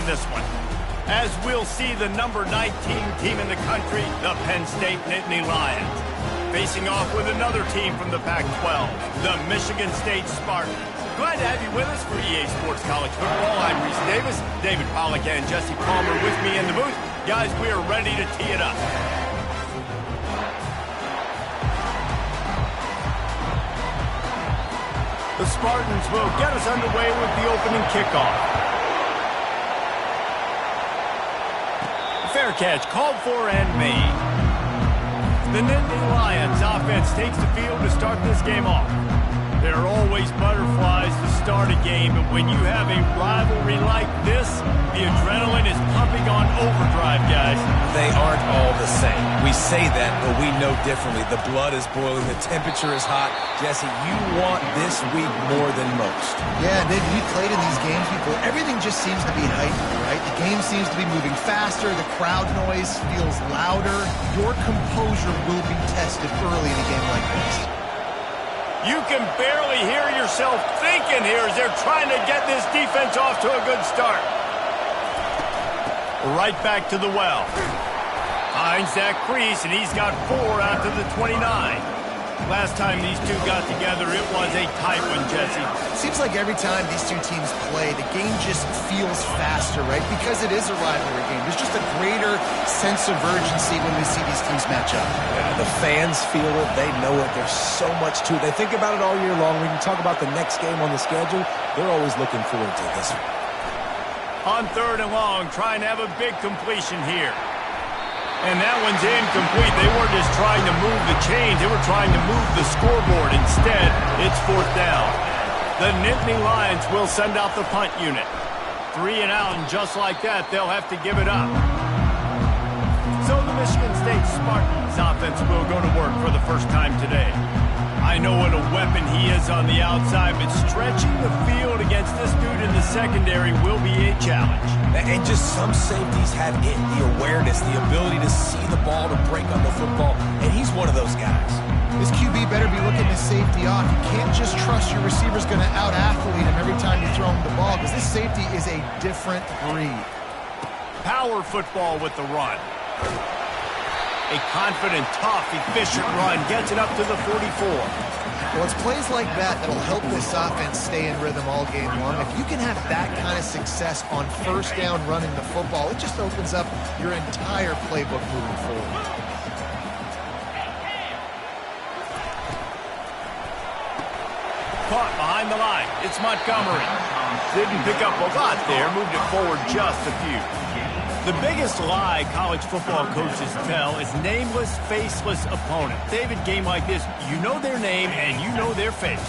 this one, as we'll see the number 19 team in the country, the Penn State Nittany Lions, facing off with another team from the Pac-12, the Michigan State Spartans. Glad to have you with us for EA Sports College Football. I'm Reese Davis, David Pollack and Jesse Palmer with me in the booth. Guys, we are ready to tee it up. The Spartans will get us underway with the opening kickoff. Fair catch called for and made. The Nittany Lions offense takes the field to start this game off. There are always butterflies to start a game, but when you have a rivalry like this, the adrenaline is pumping on overdrive, guys. They aren't all the same. We say that, but we know differently. The blood is boiling, the temperature is hot. Jesse, you want this week more than most. Yeah, David, we played in these games before. Everything just seems to be heightened, right? The game seems to be moving faster. The crowd noise feels louder. Your composure will be tested early in a game like this. You can barely hear yourself thinking here as they're trying to get this defense off to a good start. Right back to the well. Finds that crease, and he's got 4 out to the 29. Last time these two got together, it was a tight one, Jesse. Seems like every time these two teams play, the game just feels faster, right? Because it is a rivalry game. There's just a greater sense of urgency when we see these teams match up. Yeah, the fans feel it. They know it. There's so much to it. They think about it all year long. We can talk about the next game on the schedule. They're always looking forward to this one. On 3rd and long, trying to have a big completion here. And that one's incomplete. They weren't just trying to move the chains. They were trying to move the scoreboard. Instead, it's 4th down. The Nittany Lions will send out the punt unit. 3 and out, and just like that, they'll have to give it up. So the Michigan State Spartans offense will go to work for the first time today. I know what a weapon he is on the outside, but stretching the field against this dude in the secondary will be a challenge. And just some safeties have it, the awareness, the ability to see the ball, to break on the football, and he's one of those guys. This QB better be looking this safety off. You can't just trust your receiver's going to out-athlete him every time you throw him the ball, because this safety is a different breed. Power football with the run. A confident, tough, efficient run gets it up to the 44. Well, it's plays like that that'll help this offense stay in rhythm all game long. If you can have that kind of success on 1st down running the football, it just opens up your entire playbook moving forward. Caught behind the line. It's Montgomery. Didn't pick up a lot there. Moved it forward just a few. The biggest lie college football coaches tell is nameless, faceless opponent. David, game like this, you know their name and you know their face.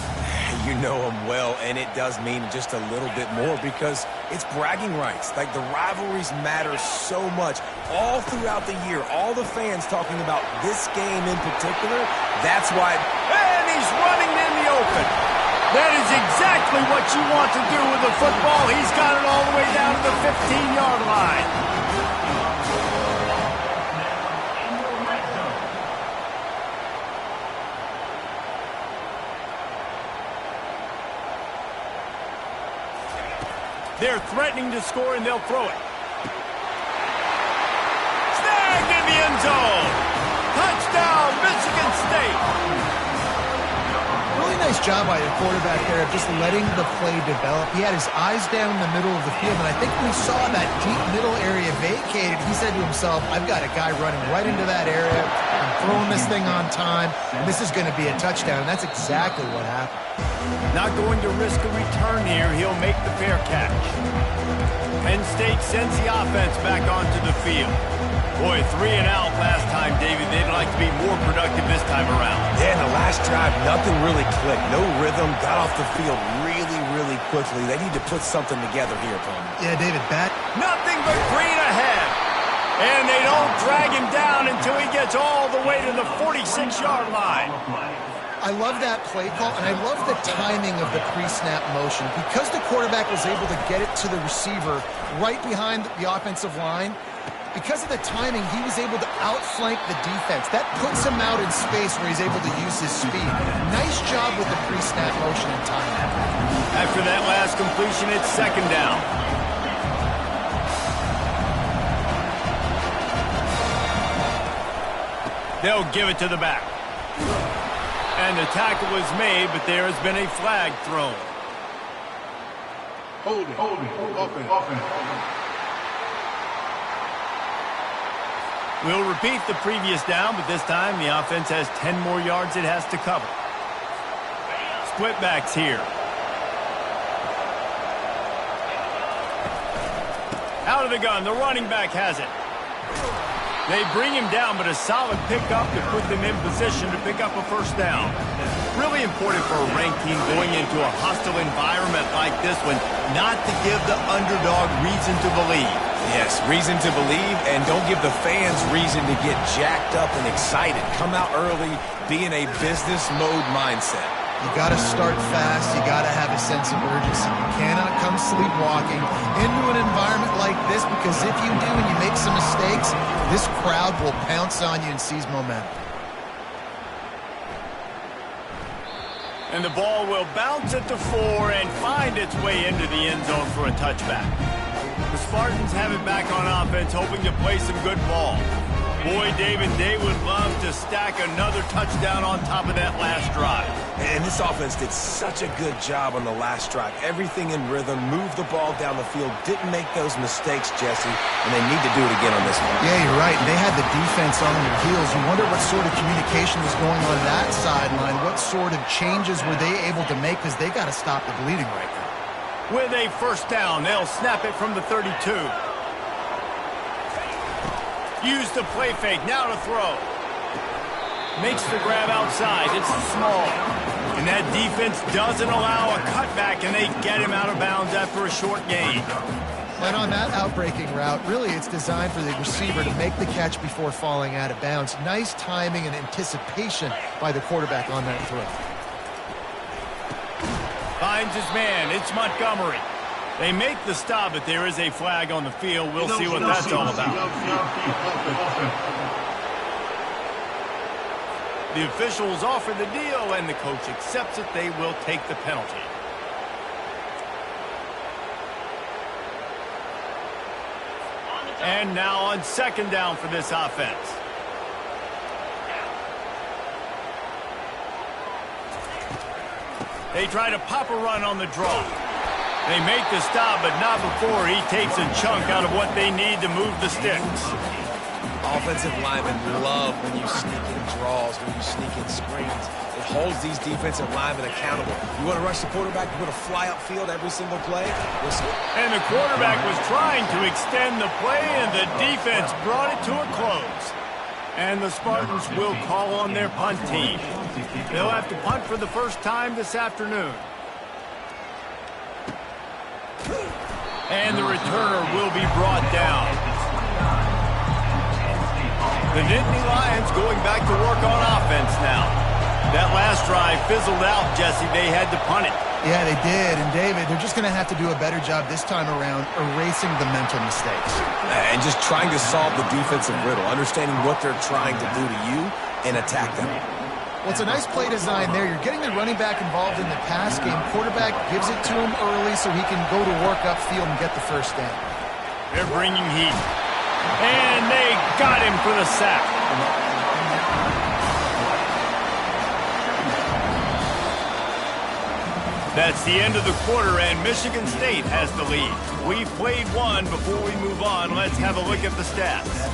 You know them well, and it does mean just a little bit more because it's bragging rights. Like, the rivalries matter so much all throughout the year. All the fans talking about this game in particular. That's why. And he's running in the open. That is exactly what you want to do with the football. He's got it all the way down to the 15-yard line. They're threatening to score, and they'll throw it. Snagged in the end zone. Touchdown, Michigan State. Really nice job by the quarterback there of just letting the play develop. He had his eyes down the middle of the field, and I think when he saw that deep middle area vacated, he said to himself, I've got a guy running right into that area. I'm throwing this thing on time, and this is going to be a touchdown. And that's exactly what happened. Not going to risk a return here. He'll make the fair catch. Penn State sends the offense back onto the field. Boy, 3 and out last time, David. They'd like to be more productive this time around. Yeah, in the last drive, nothing really clicked. No rhythm. Got off the field really, really quickly. They need to put something together here, Penn. Yeah, David, nothing but green ahead. And they don't drag him down until he gets all the way to the 46-yard line. I love that play call, and I love the timing of the pre-snap motion. Because the quarterback was able to get it to the receiver right behind the offensive line, because of the timing, he was able to outflank the defense. That puts him out in space where he's able to use his speed. Nice job with the pre-snap motion and timing. After that last completion, it's 2nd down. They'll give it to the back. And the tackle is made, but there has been a flag thrown. Hold it. Offense. We'll repeat the previous down, but this time the offense has 10 more yards it has to cover. Split backs here. Out of the gun, the running back has it. They bring him down, but a solid pickup to put them in position to pick up a first down. Really important for a ranked team going into a hostile environment like this one, not to give the underdog reason to believe. Yes, reason to believe, and don't give the fans reason to get jacked up and excited. Come out early, be in a business mode mindset. You got to start fast. You got to have a sense of urgency. You cannot come sleepwalking into an environment like this, because if you do and you make some mistakes, this crowd will pounce on you and seize momentum. And the ball will bounce at the 4 and find its way into the end zone for a touchback. The Spartans have it back on offense, hoping to play some good ball. Boy, David, they would love to stack another touchdown on top of that last drive. And this offense did such a good job on the last drive. Everything in rhythm, moved the ball down the field, didn't make those mistakes, Jesse, and they need to do it again on this one. Yeah, you're right. They had the defense on their heels. You wonder what sort of communication was going on that sideline. What sort of changes were they able to make, because they got to stop the bleeding right now. With a first down, they'll snap it from the 32. Use the play fake, now to throw. Makes the grab outside, it's small. And that defense doesn't allow a cutback, and they get him out of bounds after a short gain. And on that outbreaking route, really it's designed for the receiver to make the catch before falling out of bounds. Nice timing and anticipation by the quarterback on that throw. Finds his man, it's Montgomery. They make the stop, but there is a flag on the field. We'll see what that's all about. The officials offer the deal, and the coach accepts it. They will take the penalty. And now on second down for this offense. They try to pop a run on the draw. They make the stop, but not before he takes a chunk out of what they need to move the sticks. Offensive linemen love when you sneak in draws, when you sneak in screens. It holds these defensive linemen accountable. You want to rush the quarterback, you put a fly upfield every single play. Listen. And the quarterback was trying to extend the play, and the defense brought it to a close. And the Spartans will call on their punt team. They'll have to punt for the first time this afternoon. And the returner will be brought down. The Nittany Lions going back to work on offense now. That last drive fizzled out, Jesse. They had to punt it. Yeah, they did. And David, they're just going to have to do a better job this time around erasing the mental mistakes. And just trying to solve the defensive riddle, understanding what they're trying to do to you and attack them. Well, it's a nice play design there. You're getting the running back involved in the pass game. Quarterback gives it to him early so he can go to work upfield and get the first down. They're bringing heat. And they got him for the sack. That's the end of the quarter, and Michigan State has the lead. We've played one. Before we move on, let's have a look at the stats.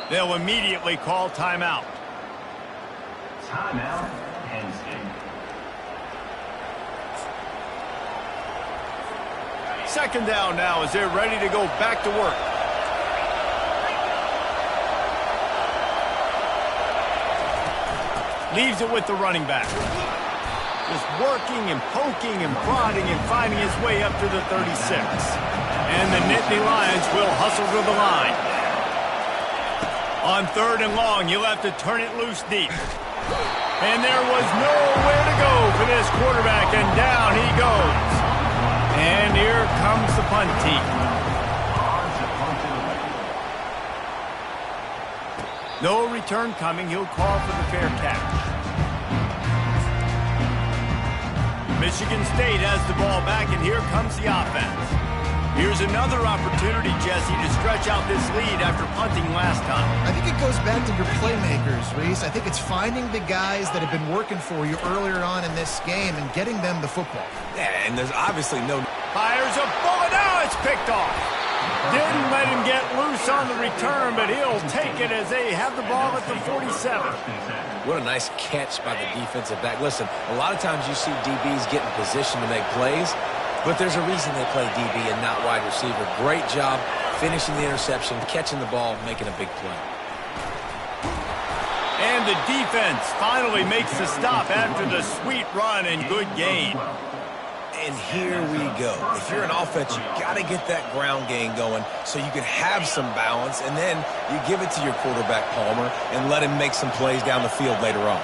They'll immediately call timeout. Timeout, Penn State. Second down now as they're ready to go back to work. Leaves it with the running back. Just working and poking and prodding and finding his way up to the 36. And the Nittany Lions will hustle to the line. On third and long, you'll have to turn it loose deep. And there was nowhere to go for this quarterback, and down he goes. And here comes the punt team. No return coming. He'll call for the fair catch. Michigan State has the ball back, and here comes the offense. Here's another opportunity, Jesse, to stretch out this lead after punting last time. I think it goes back to your playmakers, Reese. I think it's finding the guys that have been working for you earlier on in this game and getting them the football. Yeah, and there's obviously no... Fires a bullet. Now it's picked off. Didn't let him get loose on the return, but he'll take it as they have the ball at the 47. What a nice catch by the defensive back. Listen, a lot of times you see DBs get in position to make plays, but there's a reason they play DB and not wide receiver. Great job finishing the interception, catching the ball, making a big play. And the defense finally makes the stop after the sweet run and good gain. And here we go. If you're an offense, you got to get that ground game going so you can have some balance, and then you give it to your quarterback, Palmer, and let him make some plays down the field later on.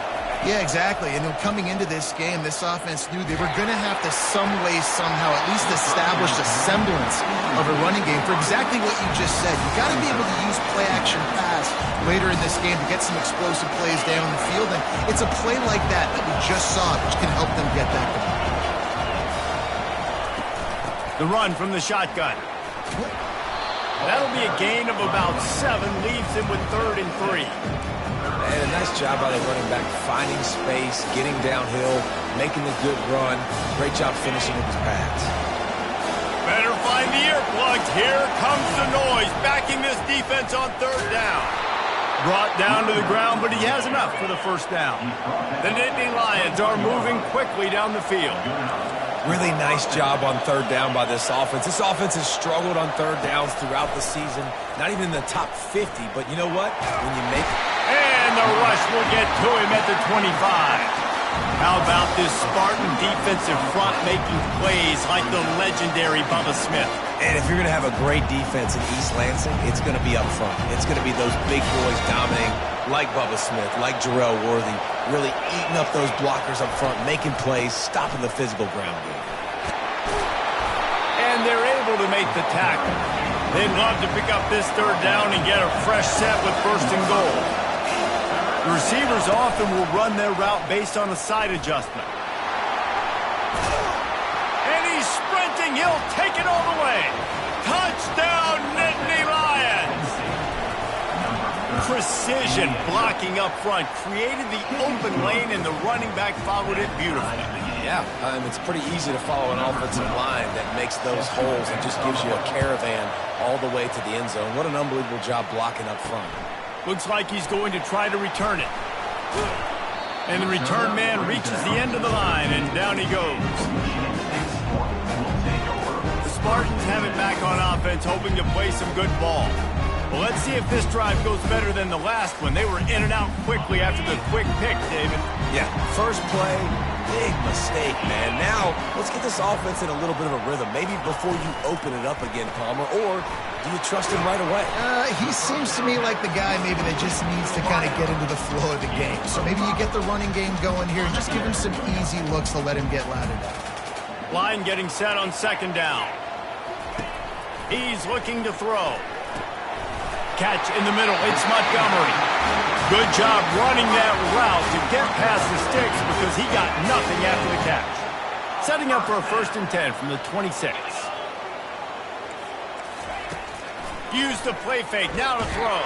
Yeah, exactly. And coming into this game, this offense knew they were going to have to some way, somehow, at least establish a semblance of a running game for exactly what you just said. You got to be able to use play-action pass later in this game to get some explosive plays down the field. And it's a play like that we just saw, which can help them get that going. The run from the shotgun. That'll be a gain of about 7, leaves him with 3rd and 3. And a nice job by the running back, finding space, getting downhill, making the good run. Great job finishing with his pads. Better find the earplugs. Here comes the noise, backing this defense on 3rd down. Brought down to the ground, but he has enough for the 1st down. The Nittany Lions are moving quickly down the field. Really nice job on 3rd down by this offense. This offense has struggled on 3rd downs throughout the season. Not even in the top 50, but you know what? When you make... And the rush will get to him at the 25. How about this Spartan defensive front making plays like the legendary Bubba Smith? And if you're going to have a great defense in East Lansing, it's going to be up front. It's going to be those big boys dominating like Bubba Smith, like Jarrell Worthy, really eating up those blockers up front, making plays, stopping the physical ground game. And they're able to make the tackle. They'd love to pick up this 3rd down and get a fresh set with 1st and goal. The receivers often will run their route based on a side adjustment. And he's sprinting. He'll take it all the way. Touchdown, Nittany Lions. Precision blocking up front created the open lane, and the running back followed it beautifully. Yeah, it's pretty easy to follow an offensive line that makes those holes and just gives you a caravan all the way to the end zone. What an unbelievable job blocking up front. Looks like he's going to try to return it. And the return man reaches the end of the line, and down he goes. The Spartans have it back on offense, hoping to play some good ball. Well, let's see if this drive goes better than the last one. They were in and out quickly after the quick pick, David. Yeah, first play, big mistake, man. Now, let's get this offense in a little bit of a rhythm. Maybe before you open it up again, Palmer, or do you trust him right away? He seems to me like the guy maybe that just needs to kind of get into the flow of the game. So maybe you get the running game going here and just give him some easy looks to let him get louder down. Line getting set on 2nd down. He's looking to throw. Catch in the middle. It's Montgomery. Good job running that route to get past the sticks because he got nothing after the catch. Setting up for a 1st and 10 from the 26. Use the play fake. Now to throw.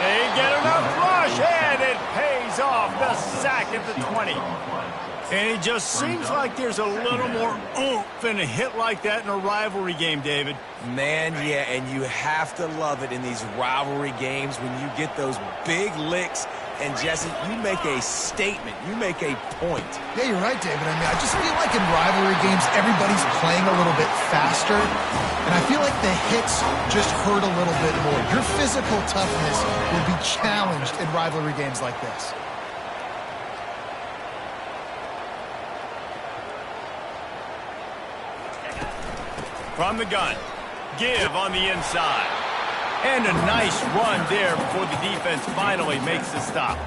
They get enough rush, and it pays off. The sack at the 20. And it just seems like there's a little more oomph in a hit like that in a rivalry game, David. Man, yeah, and you have to love it in these rivalry games when you get those big licks. And, Jesse, you make a statement. You make a point. Yeah, you're right, David. I mean, I just feel like in rivalry games, everybody's playing a little bit faster. And I feel like the hits just hurt a little bit more. Your physical toughness will be challenged in rivalry games like this. From the gun. Give on the inside. And a nice run there before the defense finally makes the stop.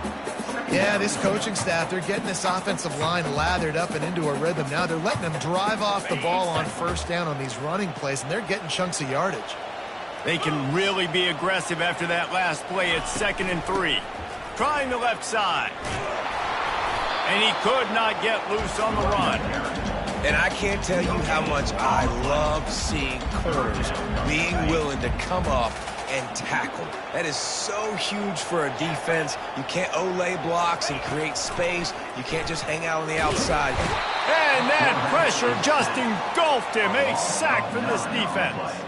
Yeah, this coaching staff, they're getting this offensive line lathered up and into a rhythm. Now they're letting them drive off the ball on first down on these running plays, and they're getting chunks of yardage. They can really be aggressive after that last play. It's 2nd and 3. Trying the left side. And he could not get loose on the run. And I can't tell you how much I love seeing corners being willing to come up and tackle. That is so huge for a defense. You can't Olay blocks and create space. You can't just hang out on the outside. And that pressure just engulfed him. A sack from this defense.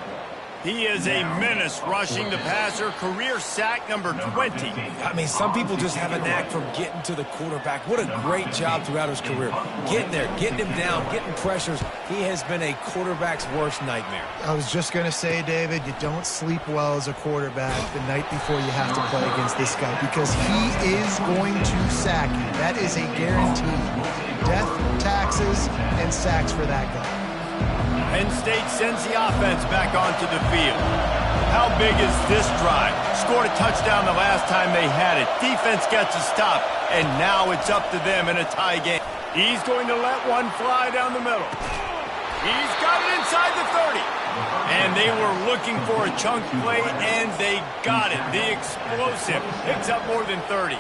He is a menace rushing the passer. Career sack number 20. I mean, some people just have a knack for getting to the quarterback. What a great job throughout his career. Getting there, getting him down, getting pressures. He has been a quarterback's worst nightmare. I was just going to say, David, you don't sleep well as a quarterback the night before you have to play against this guy because he is going to sack you. That is a guarantee. Death, taxes, and sacks for that guy. Penn State sends the offense back onto the field. How big is this drive? Scored a touchdown the last time they had it. Defense gets a stop, and now it's up to them in a tie game. He's going to let one fly down the middle. He's got it inside the 30. And they were looking for a chunk play, and they got it. The explosive picks up more than 30.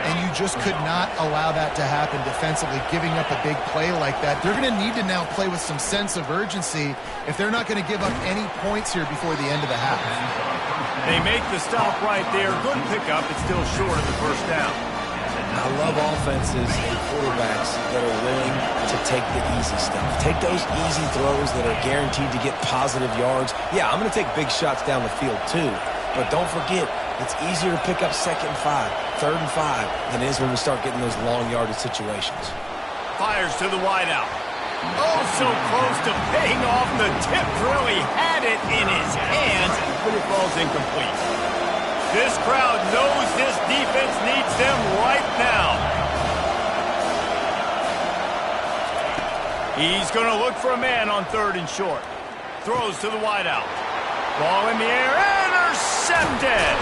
And you just could not allow that to happen defensively, giving up a big play like that. They're going to need to now play with some sense of urgency if they're not going to give up any points here before the end of the half. They make the stop right there. Good pickup. It's still short of the first down. I love offenses and quarterbacks that are willing to take the easy stuff. Take those easy throws that are guaranteed to get positive yards. Yeah, I'm going to take big shots down the field too. But don't forget, it's easier to pick up 2nd and 5, 3rd and 5 than it is when we start getting those long yardage situations. Fires to the wideout. Oh, so close to paying off. The tip really had it in his hands, but it falls incomplete. This crowd knows this defense needs them right now. He's going to look for a man on 3rd and short. Throws to the wideout. Ball in the air, intercepted!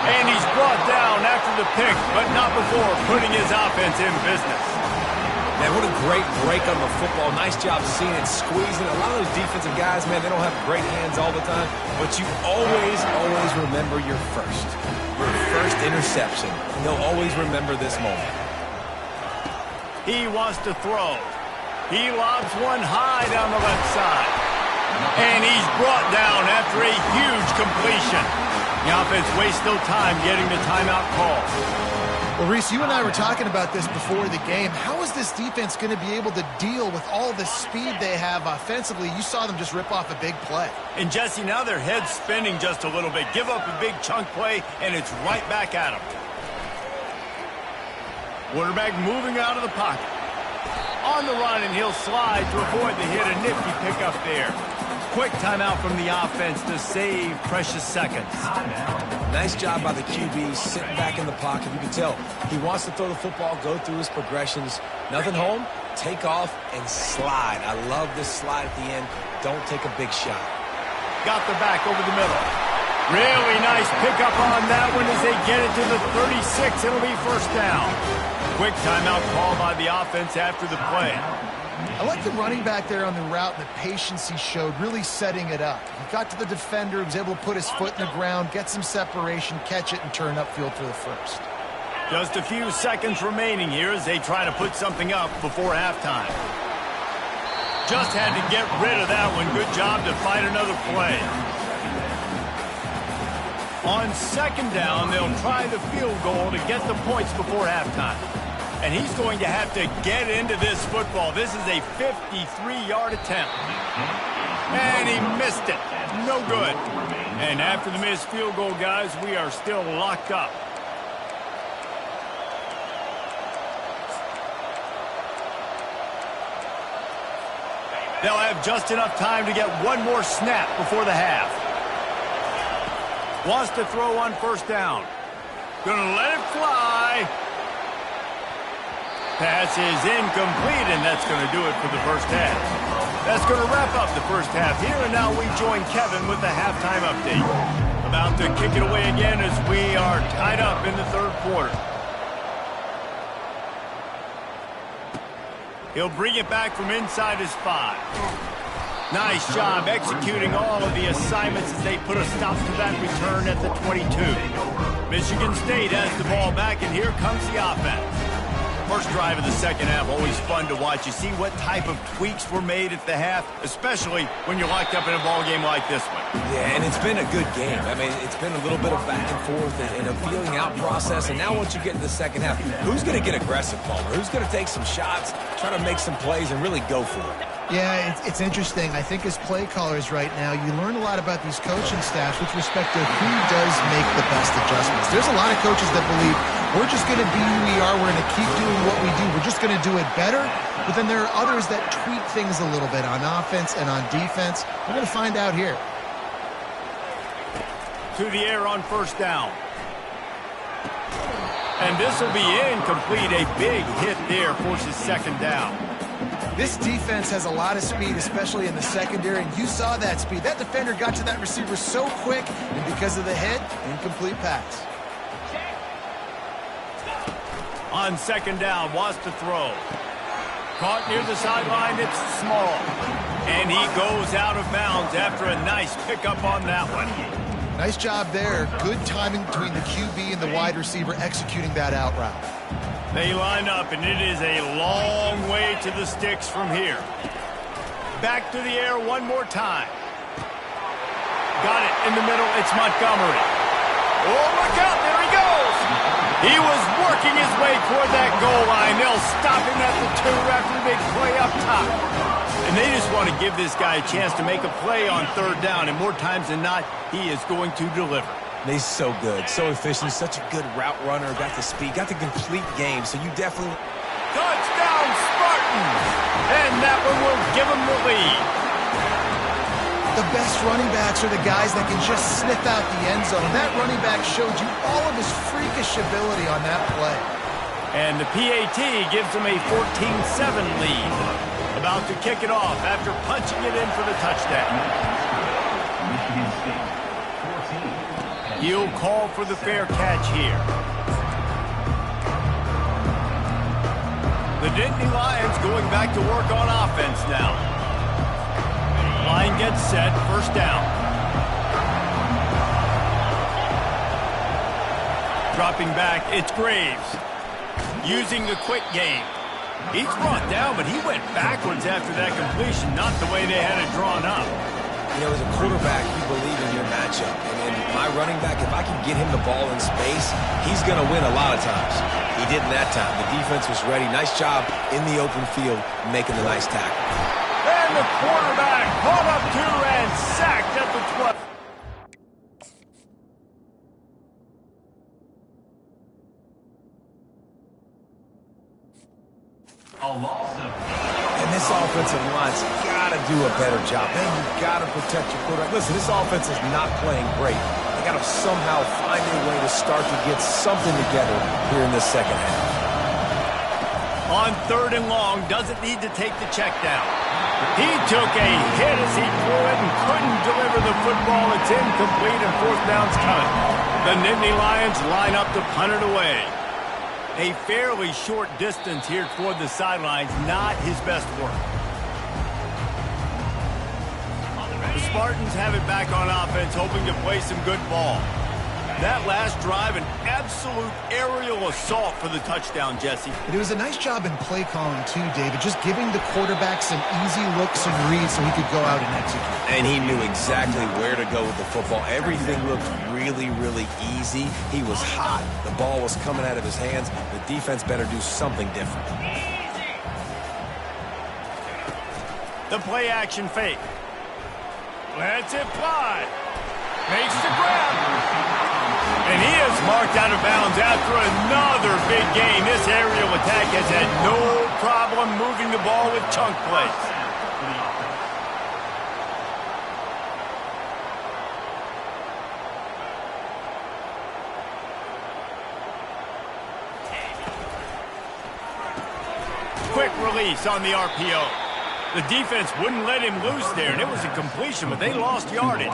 And he's brought down after the pick, but not before putting his offense in business. Man, what a great break on the football. Nice job seeing it, squeezing. A lot of those defensive guys, man, they don't have great hands all the time, but you always remember your first interception. They'll always remember this moment. He wants to throw. He lobs one high down the left side. And he's brought down after a huge completion. The offense wastes no time getting the timeout call. Well, Reese, you and I were talking about this before the game. How is this defense going to be able to deal with all the speed they have offensively? You saw them just rip off a big play. And, Jesse, now their head's spinning just a little bit. Give up a big chunk play, and it's right back at them. Quarterback moving out of the pocket. On the run, and he'll slide to avoid the hit. A nifty pickup there. Quick timeout from the offense to save precious seconds. Nice job by the QB, sitting back in the pocket. You can tell he wants to throw the football, go through his progressions. Nothing home, take off, and slide. I love this slide at the end. Don't take a big shot. Got the back over the middle. Really nice pickup on that one as they get it to the 36. It'll be first down. Quick timeout call by the offense after the play. I like the running back there on the route and the patience he showed, really setting it up. He got to the defender, was able to put his foot in the ground, get some separation, catch it, and turn upfield for the first. Just a few seconds remaining here as they try to put something up before halftime. Just had to get rid of that one. Good job to fight another play. On 2nd down, they'll try the field goal to get the points before halftime. And he's going to have to get into this football. This is a 53-yard attempt. And he missed it. No good. And after the missed field goal, guys, we are still locked up. They'll have just enough time to get one more snap before the half. Wants to throw on 1st down. Gonna let it fly. Pass is incomplete, and that's going to do it for the first half. That's going to wrap up the first half here, and now we join Kevin with the halftime update. About to kick it away again as we are tied up in the 3rd quarter. He'll bring it back from inside his 5. Nice job executing all of the assignments as they put a stop to that return at the 22. Michigan State has the ball back, and here comes the offense. First drive of the second half, always fun to watch. You see what type of tweaks were made at the half, especially when you're locked up in a ball game like this one. Yeah, and it's been a good game. I mean, it's been a little bit of back and forth and a feeling out process. And now once you get in the second half, who's going to get aggressive, Palmer? Who's going to take some shots, try to make some plays, and really go for it? Yeah, it's interesting. I think as play callers right now, you learn a lot about these coaching staffs with respect to who does make the best adjustments. There's a lot of coaches that believe we're just going to be who we are. We're going to keep doing what we do. We're just going to do it better. But then there are others that tweak things a little bit on offense and on defense. We're going to find out here. To the air on first down. And this will be incomplete. A big hit there forces second down. This defense has a lot of speed, especially in the secondary, and you saw that speed. That defender got to that receiver so quick, and because of the hit, incomplete pass. On second down, wants to throw. Caught near the sideline, it's small. And he goes out of bounds after a nice pickup on that one. Nice job there. Good timing between the QB and the wide receiver executing that out route. They line up, and it is a long way to the sticks from here. Back to the air one more time. Got it in the middle. It's Montgomery. Oh, look out. There he goes. He was working his way toward that goal line. They'll stop him at the 2 after the big play up top. And they just want to give this guy a chance to make a play on third down, and more times than not, he is going to deliver. He's so good, so efficient, such a good route runner, got the speed, got the complete game, so you definitely... Touchdown, Spartans! And that one will give them the lead. The best running backs are the guys that can just sniff out the end zone. That running back showed you all of his freakish ability on that play. And the PAT gives them a 14-7 lead. About to kick it off after punching it in for the touchdown. Michigan State, 14. He'll call for the fair catch here. The Nittany Lions going back to work on offense now. Line gets set, first down. Dropping back, it's Graves. Using the quick game. He's brought down, but he went backwards after that completion, not the way they had it drawn up. You know, as a quarterback, you believe in your matchup. And my running back, if I can get him the ball in space, he's going to win a lot of times. He didn't that time. The defense was ready. Nice job in the open field making the nice tackle. And the quarterback caught up to and sacked at the 12. And this offensive line's got to do a better job. Man, you've got to protect your quarterback. Listen, this offense is not playing great. They got to somehow find a way to start to get something together here in this second half. On third and long, doesn't need to take the check down. He took a hit as he threw it and couldn't deliver the football. It's incomplete and fourth down's coming. The Nittany Lions line up to punt it away. A fairly short distance here toward the sidelines, not his best work. The Spartans have it back on offense, hoping to play some good ball. That last drive, an absolute aerial assault for the touchdown, Jesse. It was a nice job in play calling too, David, just giving the quarterback some easy looks and reads so he could go out and execute. And he knew exactly where to go with the football. Everything looked really, really easy. He was hot. The ball was coming out of his hands. The defense better do something different. The play action fake. Lets it fly. Makes the grab. And he is marked out of bounds after another big game. This aerial attack has had no problem moving the ball with chunk plays. Quick release on the RPO. The defense wouldn't let him loose there, and it was a completion, but they lost yardage.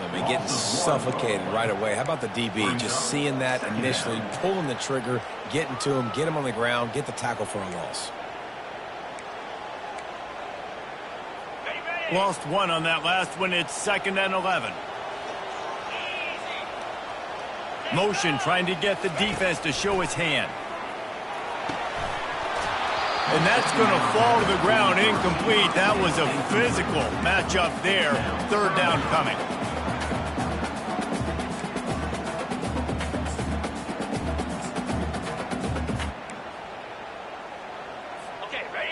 I mean, getting suffocated right away. How about the DB? Just seeing that initially, pulling the trigger, getting to him, get him on the ground, get the tackle for a loss. Lost one on that last one. It's 2nd and 11. Motion trying to get the defense to show its hand. And that's going to fall to the ground incomplete. That was a physical matchup there. 3rd down coming.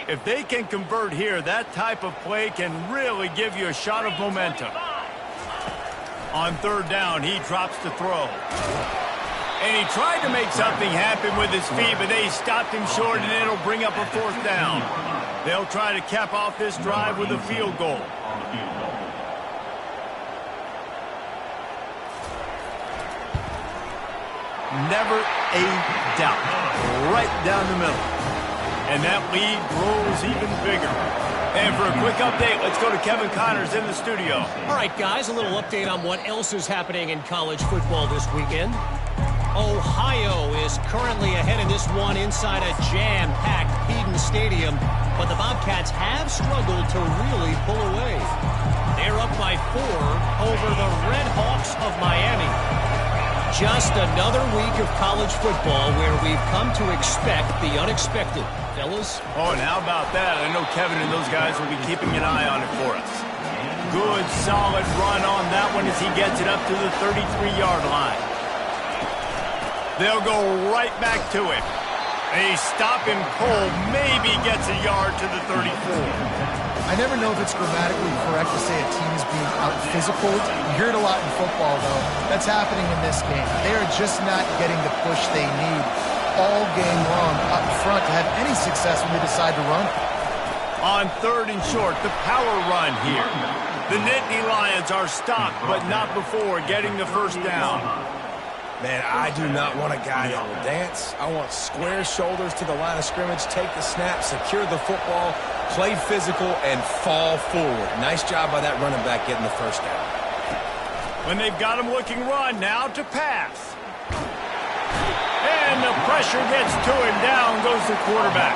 If they can convert here, that type of play can really give you a shot of momentum. On 3rd down, he drops to throw. And he tried to make something happen with his feet, but they stopped him short, and it'll bring up a 4th down. They'll try to cap off this drive with a field goal. Never a doubt. Right down the middle. And that lead grows even bigger. And for a quick update, let's go to Kevin Connors in the studio. All right, guys, a little update on what else is happening in college football this weekend. Ohio is currently ahead in this one inside a jam-packed Penn Stadium, but the Bobcats have struggled to really pull away. They're up by 4 over the Red Hawks of Miami. Just another week of college football where we've come to expect the unexpected. Fellas? Oh, and how about that? I know Kevin and those guys will be keeping an eye on it for us. Good, solid run on that one as he gets it up to the 33-yard line. They'll go right back to him. They stop him cold, maybe gets a yard to the 34. I never know if it's grammatically correct to say a team is being out-physical. You hear it a lot in football, though. That's happening in this game. They are just not getting the push they need all game long up front to have any success when they decide to run. On 3rd and short, the power run here. The Nittany Lions are stopped, but not before getting the 1st down. Man, I do not want a guy that will dance. I want square shoulders to the line of scrimmage, take the snap, secure the football, play physical, and fall forward. Nice job by that running back getting the 1st down. When they've got him looking run, now to pass. And the pressure gets to him. Down goes the quarterback.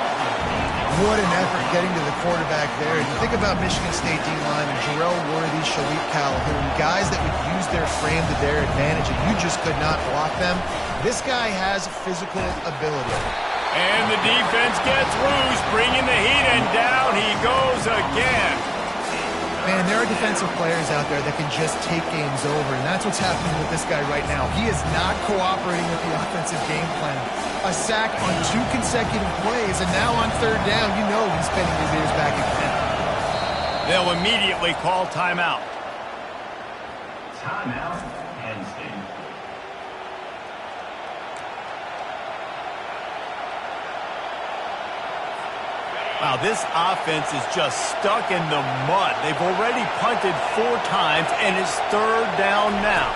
What an effort getting to the quarterback there. You think about Michigan State D-linemen, Jarrell Worthy, Shalik Calhoun, guys that would use their frame to their advantage, and you just could not block them. This guy has physical ability. And the defense gets loose, bringing the heat, and down he goes again. Man, there are defensive players out there that can just take games over, and that's what's happening with this guy right now. He is not cooperating with the offensive game plan. A sack on 2 consecutive plays, and now on 3rd down, you know he's spinning his ears back again. They'll immediately call timeout. Timeout, Penn State. Wow, this offense is just stuck in the mud. They've already punted 4 times, and it's 3rd down now.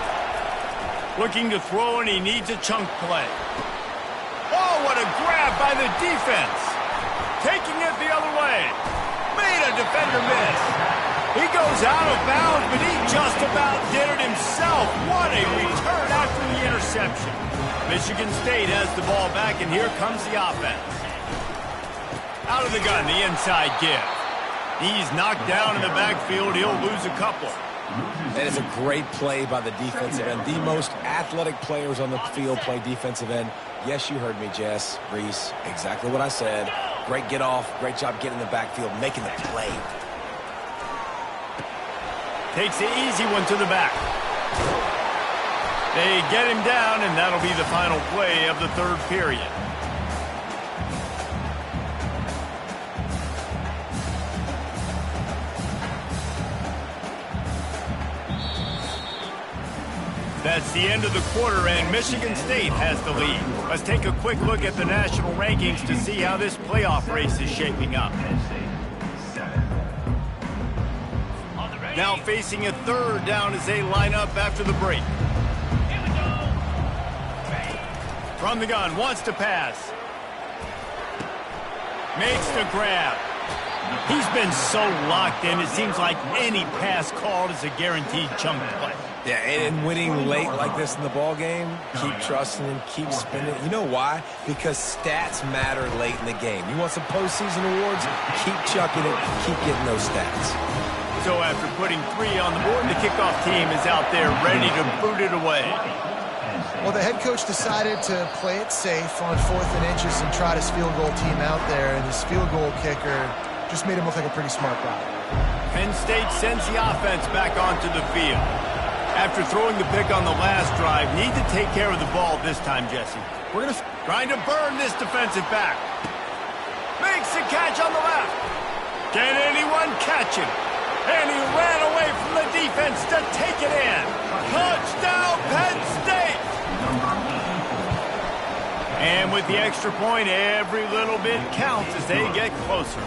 Looking to throw, and he needs a chunk play. Oh, what a grab by the defense. Taking it the other way. Made a defender miss. He goes out of bounds, but he just about did it himself. What a return after the interception. Michigan State has the ball back, and here comes the offense. Out of the gun, the inside give. He's knocked down in the backfield. He'll lose a couple. That is a great play by the defensive end. The most athletic players on the field play defensive end. Yes, you heard me, Jess, Reese. Exactly what I said. Great get off. Great job getting in the backfield, making the play. Takes the easy one to the back. They get him down, and that'll be the final play of the 3rd period. That's the end of the quarter, and Michigan State has the lead. Let's take a quick look at the national rankings to see how this playoff race is shaping up. Now facing a 3rd down as they line up after the break. From the gun, wants to pass. Makes the grab. He's been so locked in, it seems like any pass called is a guaranteed chunk play. Yeah, and winning late like this in the ball game, keep trusting him, keep spinning. You know why? Because stats matter late in the game. You want some postseason awards? Keep chucking it, keep getting those stats. So after putting 3 on the board, the kickoff team is out there ready to boot it away. Well, the head coach decided to play it safe on 4th and inches and trot his field goal team out there, and his field goal kicker just made him look like a pretty smart guy. Penn State sends the offense back onto the field. After throwing the pick on the last drive, need to take care of the ball this time, Jesse. We're going to trying to burn this defensive back. Makes the catch on the left. Can anyone catch him? And he ran away from the defense to take it in. Touchdown, Penn State! And with the extra point, every little bit counts as they get closer.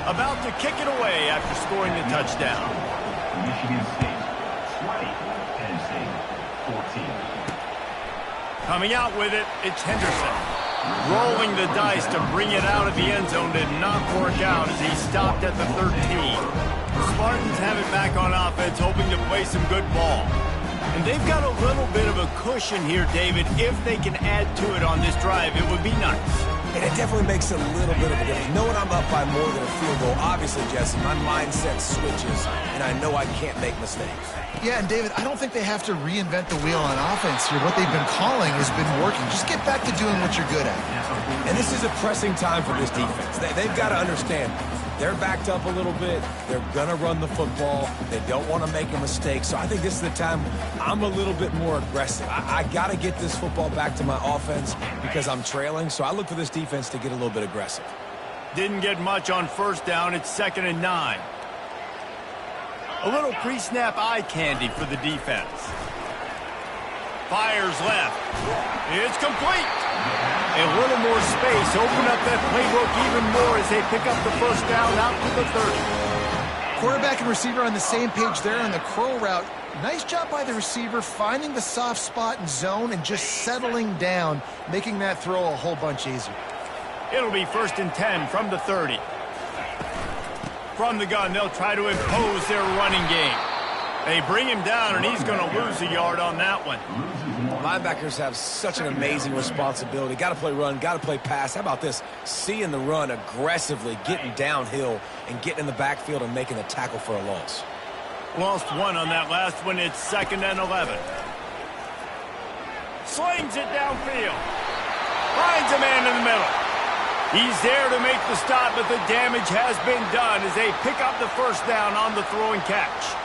About to kick it away after scoring the touchdown. Michigan State 20, Penn State 14. Coming out with it, it's Henderson. Rolling the dice to bring it out of the end zone did not work out as he stopped at the 13. Spartans have it back on offense, hoping to play some good ball. And they've got a little bit of a cushion here, David. If they can add to it on this drive, it would be nice. And it definitely makes a little bit of a difference. Knowing I'm up by more than a field goal, obviously, Jesse, my mindset switches, and I know I can't make mistakes. Yeah, and David, I don't think they have to reinvent the wheel on offense here. What they've been calling has been working. Just get back to doing what you're good at. And this is a pressing time for this defense. They've got to understand, they're backed up a little bit. They're going to run the football. They don't want to make a mistake. So I think this is the time I'm a little bit more aggressive. I got to get this football back to my offense because I'm trailing. So I look for this defense to get a little bit aggressive. Didn't get much on first down. It's 2nd and 9. A little pre-snap eye candy for the defense. Fires left. It's complete. A little more space. Open up that playbook even more as they pick up the first down out to the 30. Quarterback and receiver on the same page there on the curl route. Nice job by the receiver finding the soft spot and zone and just settling down, making that throw a whole bunch easier. It'll be 1st and 10 from the 30. From the gun, they'll try to impose their running game. They bring him down, and he's going to lose a yard on that one. Linebackers have such an amazing responsibility. Got to play run, got to play pass. How about this? Seeing the run aggressively, getting downhill, and getting in the backfield and making the tackle for a loss. Lost 1 on that last one. It's 2nd and 11. Slings it downfield. Finds a man in the middle. He's there to make the stop, but the damage has been done as they pick up the first down on the throw and catch.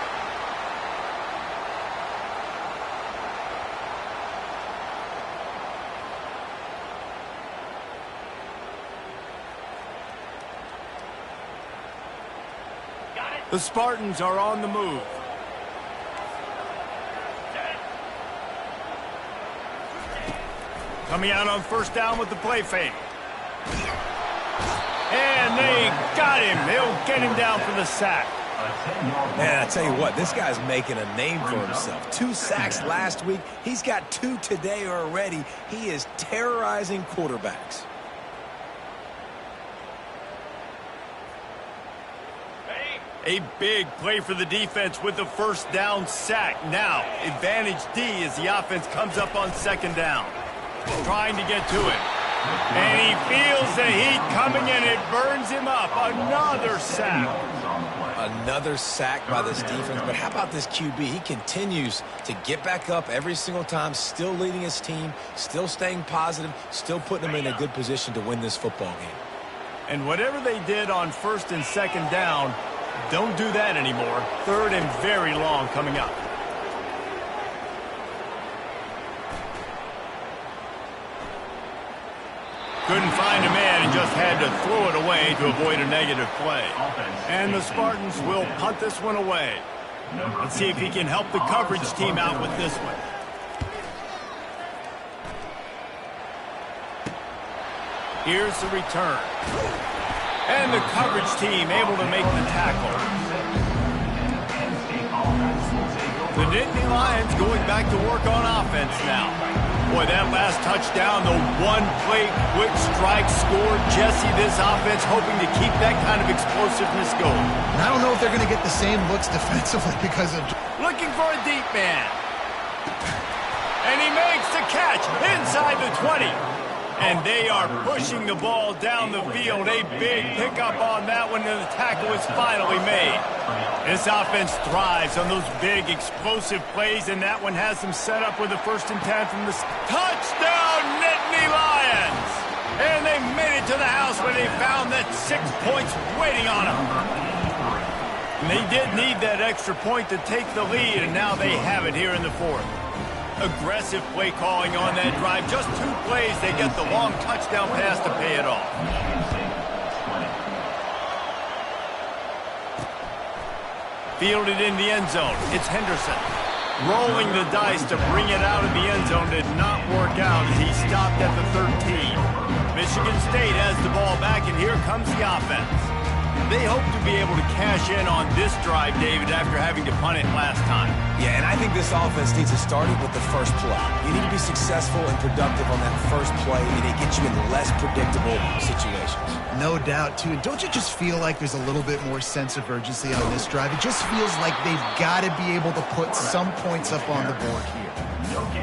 The Spartans are on the move. Coming out on first down with the play fake. And they got him. They'll get him down for the sack. Man, I tell you what, this guy's making a name for himself. 2 sacks last week. He's got 2 today already. He is terrorizing quarterbacks. A big play for the defense with the first down sack. Now, advantage D as the offense comes up on 2nd down. Trying to get to it. And he feels the heat coming in. It burns him up. Another sack. Another sack by this defense. But how about this QB? He continues to get back up every single time, still leading his team, still staying positive, still putting them in a good position to win this football game. And whatever they did on 1st and 2nd down, don't do that anymore. 3rd and very long coming up. Couldn't find a man and just had to throw it away to avoid a negative play. And the Spartans will punt this one away. Let's see if he can help the coverage team out with this one. Here's the return. And the coverage team able to make the tackle. The Nittany Lions going back to work on offense now. Boy, that last touchdown, the one-play quick strike score. Jesse, this offense hoping to keep that kind of explosiveness going. And I don't know if they're going to get the same looks defensively because of... Looking for a deep man. And he makes the catch inside the 20. And they are pushing the ball down the field. A big pickup on that one, and the tackle is finally made. This offense thrives on those big, explosive plays, and that one has them set up with a 1st and 10 from the touchdown, Nittany Lions! And they made it to the house when they found that 6 points waiting on them. And they did need that extra point to take the lead, and now they have it here in the 4th. Aggressive play calling on that drive. Just 2 plays, they get the long touchdown pass to pay it off. Fielded in the end zone. It's Henderson. Rolling the dice to bring it out of the end zone did not work out as he stopped at the 13. Michigan State has the ball back, and here comes the offense. They hope to be able to cash in on this drive, David, after having to punt it last time. Yeah, and I think this offense needs to start it with the first play. You need to be successful and productive on that first play, and it gets you in less predictable situations. No doubt, too. And don't you just feel like there's a little bit more sense of urgency on this drive? It just feels like they've got to be able to put some points up on the board here.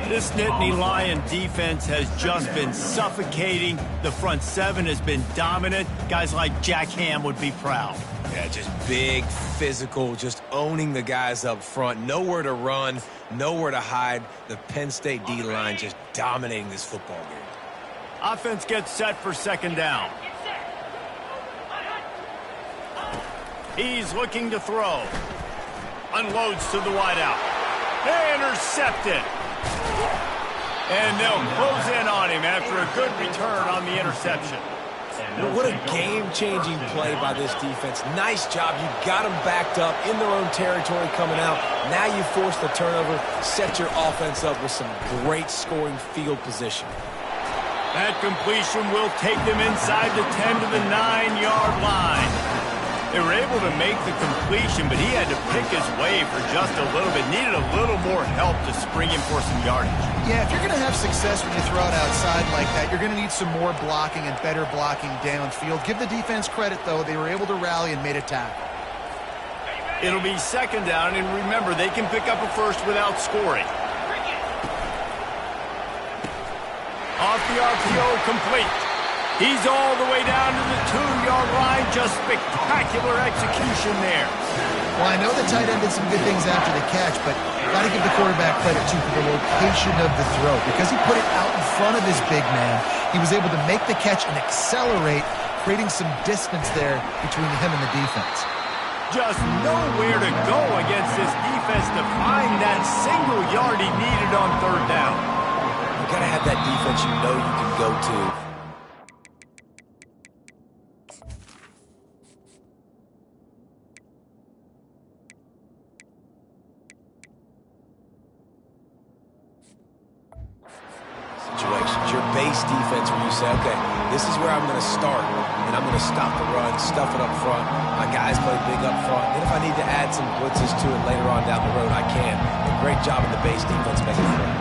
This Nittany Lion defense has just been suffocating. The front 7 has been dominant. Guys like Jack Ham would be proud. Yeah, just big, physical, just owning the guys up front. Nowhere to run, nowhere to hide. The Penn State D-line just dominating this football game. Offense gets set for 2nd down. He's looking to throw. Unloads to the wideout. Intercepted. And they'll close in on him after a good return on the interception. What a game-changing play by this defense. Nice job. You got them backed up in their own territory coming out. Now you force the turnover, set your offense up with some great scoring field position. That completion will take them inside the 10 to the 9-yard line. They were able to make the completion, but he had to pick his way for just a little bit. Needed a little more help to spring him for some yardage. Yeah, if you're going to have success when you throw it outside like that, you're going to need some more blocking and better blocking downfield. Give the defense credit, though. They were able to rally and made a tackle. It'll be 2nd down, and remember, they can pick up a first without scoring. Off the RPO, complete. He's all the way down to the 2-yard line. Just spectacular execution there. Well, I know the tight end did some good things after the catch, but got to give the quarterback credit, too, for the location of the throw. Because he put it out in front of his big man, he was able to make the catch and accelerate, creating some distance there between him and the defense. Just nowhere to go against this defense to find that single yard he needed on 3rd down. You got to have that defense you know you can go to. Your base defense where you say, okay, this is where I'm going to start, and I'm going to stop the run, stuff it up front. My guys play big up front. And if I need to add some blitzes to it later on down the road, I can. A great job in the base defense making it work.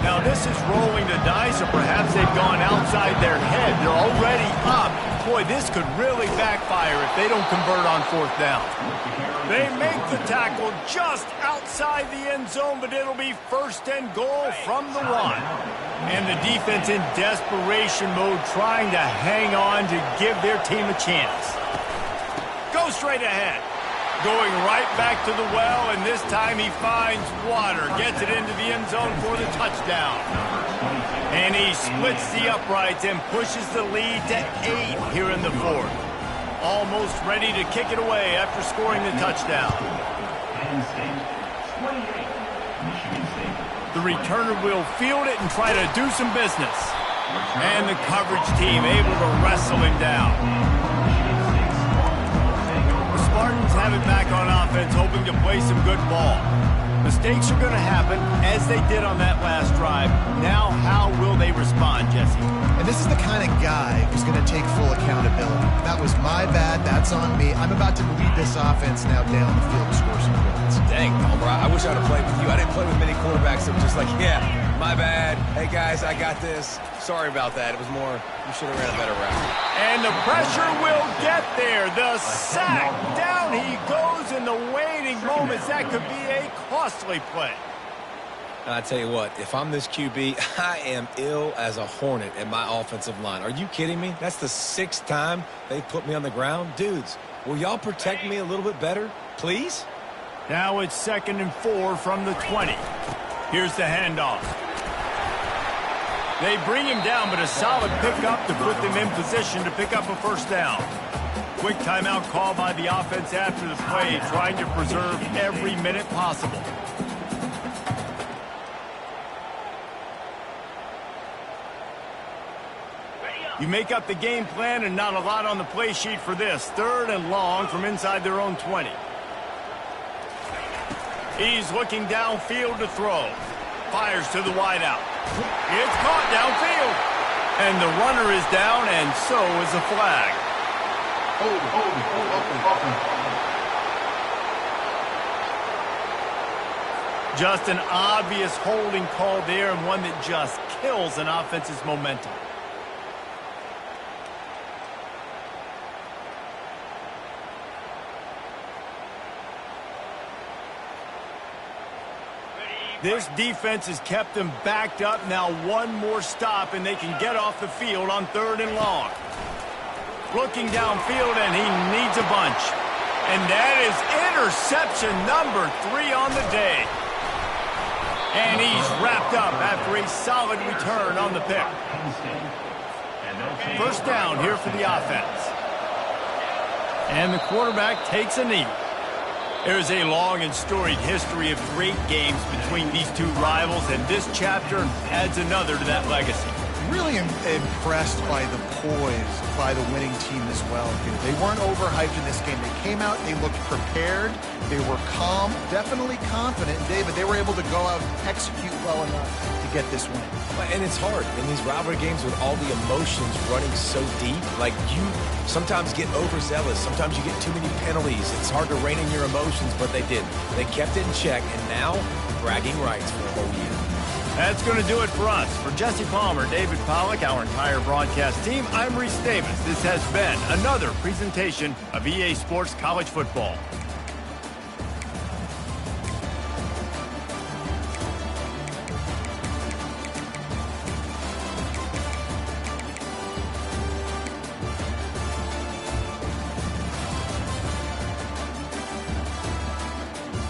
Now this is rolling the dice, or perhaps they've gone outside their head. They're already up. Boy, this could really backfire if they don't convert on 4th down. They make the tackle just outside the end zone, but it'll be 1st and goal from the 1. And the defense in desperation mode, trying to hang on to give their team a chance. Go straight ahead. Going right back to the well, and this time he finds water. Gets it into the end zone for the touchdown. And he splits the uprights and pushes the lead to 8 here in the 4th. Almost ready to kick it away after scoring the touchdown. Penn State, 28. Michigan State. The returner will field it and try to do some business. And the coverage team able to wrestle him down. The Spartans have it back on offense, hoping to play some good ball. Mistakes are going to happen, as they did on that last drive. Now, how will they respond, Jesse? And this is the kind of guy who's going to take full accountability. That was my bad. That's on me. I'm about to lead this offense now down the field to score some points. Dang, Palmer, I wish I would have played with you. I didn't play with many quarterbacks that were just like, yeah, my bad. Hey, guys, I got this. Sorry about that. It was more, you should have ran a better route. And the pressure will get there. The sack. Down he goes in the waiting moments. That could be a costly play. I tell you what, if I'm this QB, I am ill as a hornet at my offensive line. Are you kidding me? That's the 6th time they put me on the ground. Dudes, will y'all protect me a little bit better, please? Now it's 2nd and 4 from the 20. Here's the handoff. They bring him down, but a solid pickup to put them in position to pick up a first down. Quick timeout call by the offense after the play, trying to preserve every minute possible. You make up the game plan and not a lot on the play sheet for this. 3rd and long from inside their own 20. He's looking downfield to throw. Fires to the wideout. It's caught downfield. And the runner is down, and so is the flag. Just an obvious holding call there, and one that just kills an offense's momentum. This defense has kept them backed up. Now one more stop, and they can get off the field on 3rd and long. Looking downfield, and he needs a bunch. And that is interception number 3 on the day. And he's wrapped up after a solid return on the pick. First down here for the offense. And the quarterback takes a knee. There's a long and storied history of great games between these two rivals, and this chapter adds another to that legacy. Really impressed by the poise by the winning team as well. They weren't overhyped in this game. They came out, they looked prepared, they were calm, definitely confident. David, they were able to go out and execute well enough to get this win. And it's hard in these rivalry games with all the emotions running so deep. Like, you sometimes get overzealous. Sometimes you get too many penalties. It's hard to rein in your emotions, but they did. They kept it in check, and now bragging rights for a whole year. That's going to do it for us. For Jesse Palmer, David Pollack, our entire broadcast team, I'm Reese Davis. This has been another presentation of EA Sports College Football.